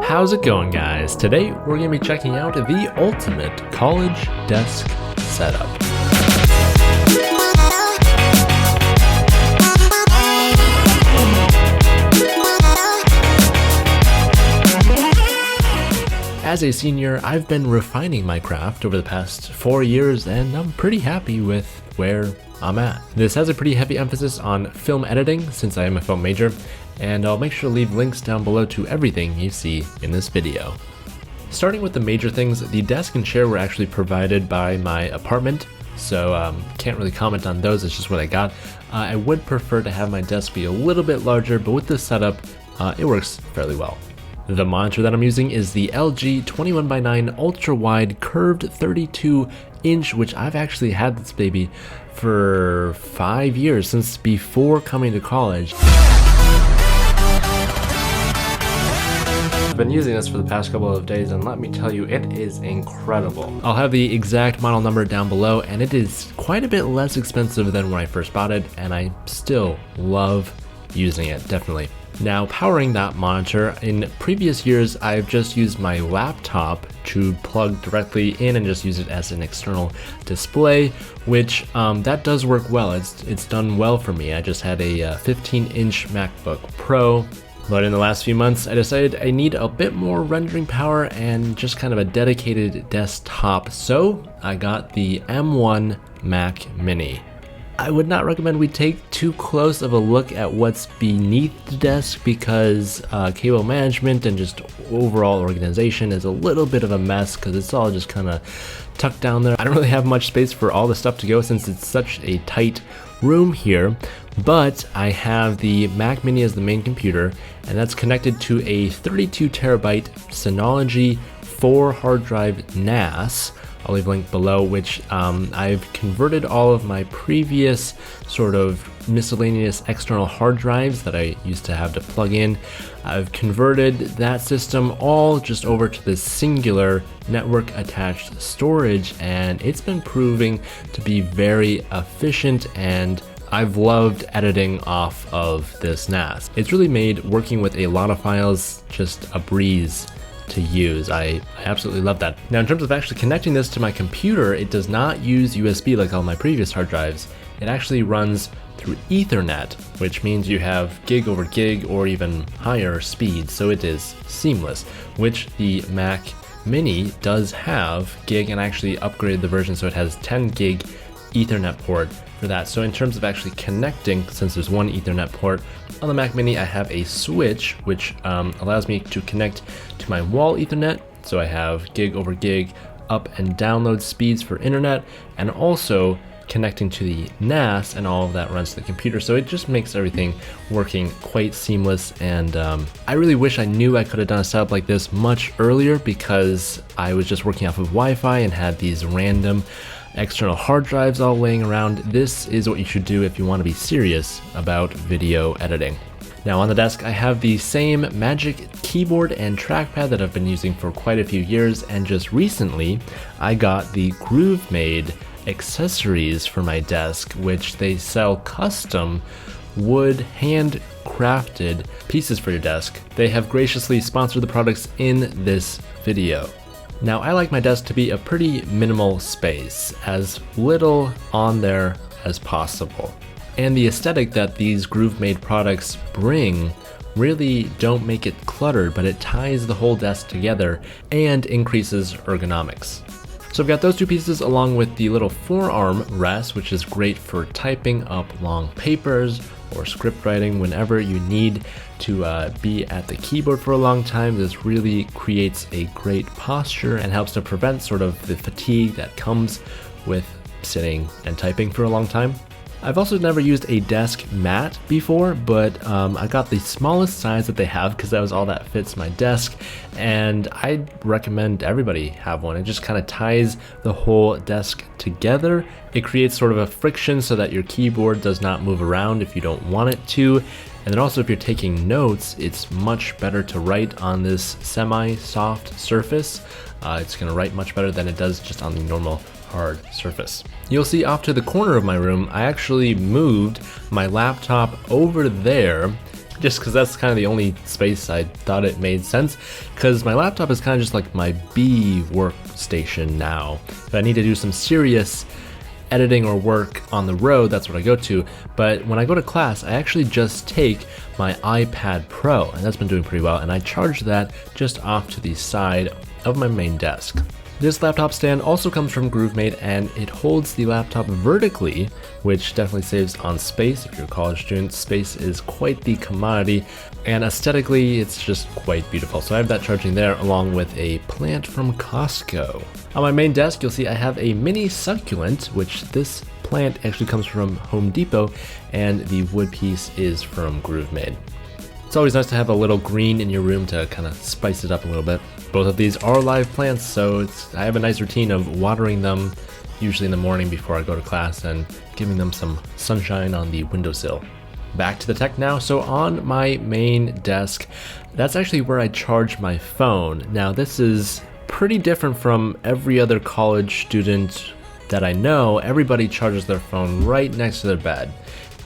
How's it going, guys? Today we're going to be checking out the ultimate college desk setup. As a senior, I've been refining my craft over the past 4 years, and I'm pretty happy with where I'm at. This has a pretty heavy emphasis on film editing since I am a film major, and I'll make sure to leave links down below to everything you see in this video. Starting with the major things, the desk and chair were actually provided by my apartment, so can't really comment on those, it's just what I got. I would prefer to have my desk be a little bit larger, but with this setup, it works fairly well. The monitor that I'm using is the LG 21x9 ultra-wide curved 32-inch, which I've actually had this baby for 5 years, since before coming to college. I've been using this for the past couple of days, and let me tell you, it is incredible. I'll have the exact model number down below, and it is quite a bit less expensive than when I first bought it, and I still love using it, definitely. Now, powering that monitor, in previous years I've just used my laptop to plug directly in and just use it as an external display, which that does work well. It's done well for me. I just had a 15-inch MacBook Pro, but in the last few months I decided I need a bit more rendering power and just kind of a dedicated desktop, so I got the M1 Mac Mini. I would not recommend we take too close of a look at what's beneath the desk because cable management and just overall organization is a little bit of a mess because it's all just kind of tucked down there. I don't really have much space for all the stuff to go since it's such a tight room here, but I have the Mac Mini as the main computer, and that's connected to a 32 terabyte Synology 4 hard drive NAS. I'll leave a link below, which I've converted all of my previous sort of miscellaneous external hard drives that I used to have to plug in. I've converted that system all just over to this singular network attached storage, and it's been proving to be very efficient, and I've loved editing off of this NAS. It's really made working with a lot of files just a breeze to use. I absolutely love that. Now, in terms of actually connecting this to my computer, it does not use USB like all my previous hard drives. It actually runs through Ethernet, which means you have gig over gig or even higher speeds, so it is seamless, which the Mac Mini does have gig, and I actually upgraded the version so it has 10 gig Ethernet port for that. So in terms of actually connecting, since there's one Ethernet port on the Mac Mini, I have a switch which allows me to connect to my wall Ethernet, so I have gig over gig up and download speeds for internet, and also connecting to the NAS, and all of that runs to the computer, so it just makes everything working quite seamless. And I really wish I knew I could have done a setup like this much earlier, because I was just working off of Wi-Fi and had these random external hard drives all laying around. This is what you should do if you want to be serious about video editing. Now, on the desk I have the same Magic keyboard and trackpad that I've been using for quite a few years, and just recently I got the Groove-Made accessories for my desk, which they sell custom wood handcrafted pieces for your desk. They have graciously sponsored the products in this video. Now, I like my desk to be a pretty minimal space, as little on there as possible. And the aesthetic that these Groove-Made products bring really don't make it cluttered, but it ties the whole desk together and increases ergonomics. So I've got those two pieces along with the little forearm rest, which is great for typing up long papers or script writing whenever you need to be at the keyboard for a long time. This really creates a great posture and helps to prevent sort of the fatigue that comes with sitting and typing for a long time. I've also never used a desk mat before, but I got the smallest size that they have because that was all that fits my desk, and I'd recommend everybody have one. It just kind of ties the whole desk together. It creates sort of a friction so that your keyboard does not move around if you don't want it to. And then also, if you're taking notes, it's much better to write on this semi-soft surface. It's going to write much better than it does just on the normal hard surface. You'll see off to the corner of my room, I actually moved my laptop over there just because that's kind of the only space I thought it made sense, because my laptop is kind of just like my B workstation now. If I need to do some serious editing or work on the road, that's what I go to. But when I go to class, I actually just take my iPad Pro, and that's been doing pretty well, and I charge that just off to the side of my main desk. This laptop stand also comes from GrooveMate, and it holds the laptop vertically, which definitely saves on space. If you're a college student, space is quite the commodity, and aesthetically, it's just quite beautiful. So I have that charging there along with a plant from Costco. On my main desk, you'll see I have a mini succulent, which this plant actually comes from Home Depot, and the wood piece is from GrooveMate. It's always nice to have a little green in your room to kind of spice it up a little bit. Both of these are live plants, so I have a nice routine of watering them usually in the morning before I go to class and giving them some sunshine on the windowsill. Back to the tech now. So on my main desk, that's actually where I charge my phone. Now this is pretty different from every other college student that I know. Everybody charges their phone right next to their bed.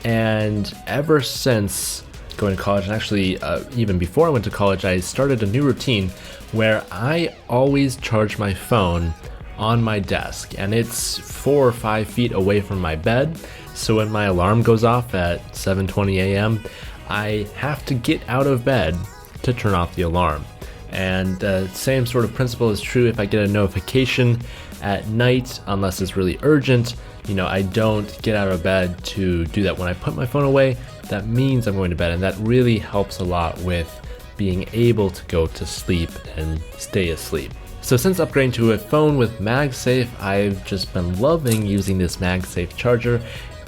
And ever since going to college, and actually even before I went to college, I started a new routine where I always charge my phone on my desk, and it's 4 or 5 feet away from my bed. So when my alarm goes off at 7:20 a.m., I have to get out of bed to turn off the alarm. And the same sort of principle is true if I get a notification at night, unless it's really urgent. I don't get out of bed to do that. When I put my phone away, that means I'm going to bed, and that really helps a lot with being able to go to sleep and stay asleep. So since upgrading to a phone with MagSafe, I've just been loving using this MagSafe charger.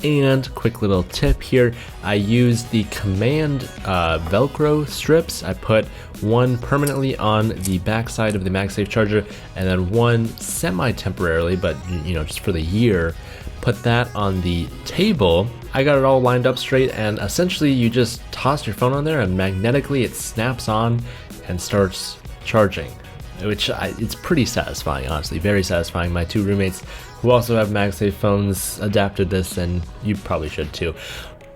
And quick little tip here, I use the Command Velcro strips. I put one permanently on the back side of the MagSafe charger, and then one semi-temporarily, but just for the year, put that on the table. I got it all lined up straight, and essentially you just toss your phone on there and magnetically it snaps on and starts charging, which it's pretty satisfying, honestly, very satisfying. My 2 roommates who also have MagSafe phones adapted this, and you probably should too.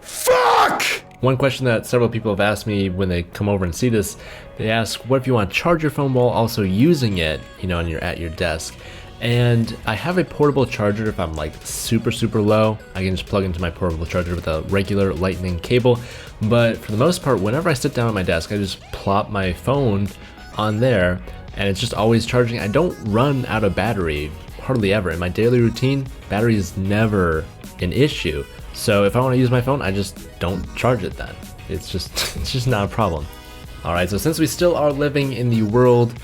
Fuck! One question that several people have asked me when they come over and see this, they ask, what if you want to charge your phone while also using it, and you're at your desk? And I have a portable charger. If I'm like super low, I can just plug into my portable charger with a regular lightning cable. But for the most part, whenever I sit down at my desk, I just plop my phone on there, and it's just always charging. I don't run out of battery, hardly ever. In my daily routine, battery is never an issue. So if I want to use my phone, I just don't charge it then. It's just not a problem. All right, so since we still are living in the world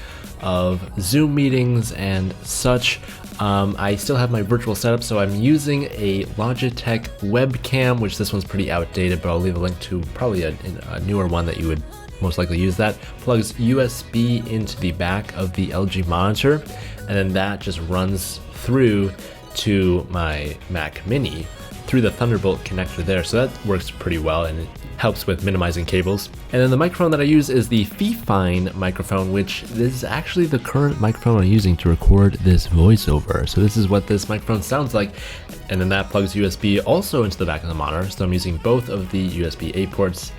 of Zoom meetings and such, I still have my virtual setup, so I'm using a Logitech webcam, which this one's pretty outdated, but I'll leave a link to probably a newer one that you would most likely use. That plugs USB into the back of the LG monitor, and then that just runs through to my Mac Mini through the Thunderbolt connector there. So that works pretty well, and it helps with minimizing cables. And then the microphone that I use is the Fifine microphone, which this is actually the current microphone I'm using to record this voiceover. So this is what this microphone sounds like. And then that plugs USB also into the back of the monitor. So I'm using both of the USB-A ports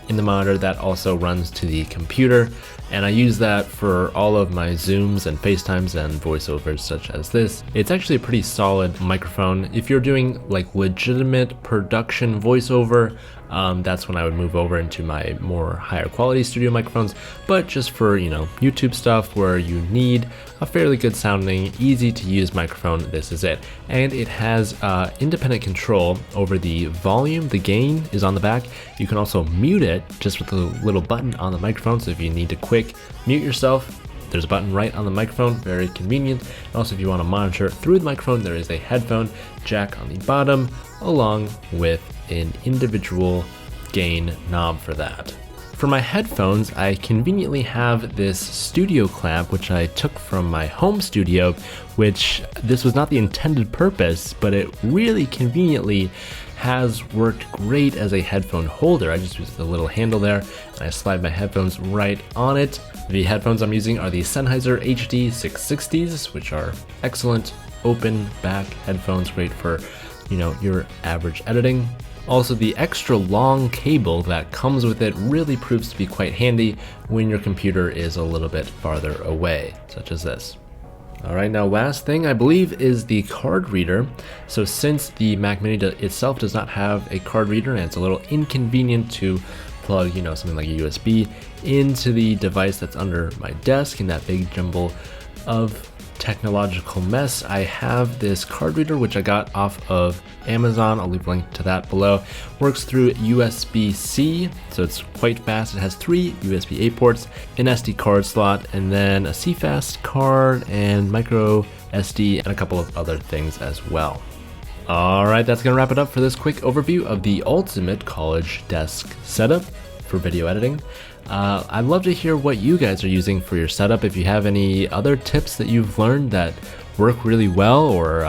in the monitor. That also runs to the computer, and I use that for all of my Zooms and FaceTimes and voiceovers such as this. It's actually a pretty solid microphone. If you're doing like legitimate production voiceover, that's when I would move over into my more higher quality studio microphones. But just for, YouTube stuff where you need a fairly good sounding, easy to use microphone, this is it. And it has independent control over the volume. The gain is on the back. You can also mute it just with the little button on the microphone. So if you need to quick mute yourself, there's a button right on the microphone, very convenient. And also if you want to monitor through the microphone, there is a headphone jack on the bottom, along with an individual gain knob for that. For my headphones, I conveniently have this studio clamp, which I took from my home studio, which this was not the intended purpose, but it really conveniently has worked great as a headphone holder. I just use the little handle there, and I slide my headphones right on it. The headphones I'm using are the Sennheiser HD 660s, which are excellent open back headphones, great for, your average editing. Also, the extra long cable that comes with it really proves to be quite handy when your computer is a little bit farther away, such as this. Alright, now last thing I believe is the card reader. So since the Mac Mini itself does not have a card reader and it's a little inconvenient to plug, something like a USB into the device that's under my desk in that big jumble of technological mess, I have this card reader which I got off of Amazon. I'll leave a link to that below. Works through USB-C, so it's quite fast. It has 3 USB-A ports, an SD card slot, and then a CFast card and micro SD and a couple of other things as well. Alright, that's gonna wrap it up for this quick overview of the ultimate college desk setup for video editing. I'd love to hear what you guys are using for your setup. If you have any other tips that you've learned that work really well, or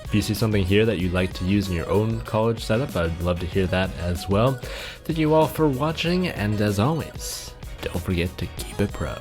if you see something here that you'd like to use in your own college setup, I'd love to hear that as well. Thank you all for watching, and as always, don't forget to keep it pro.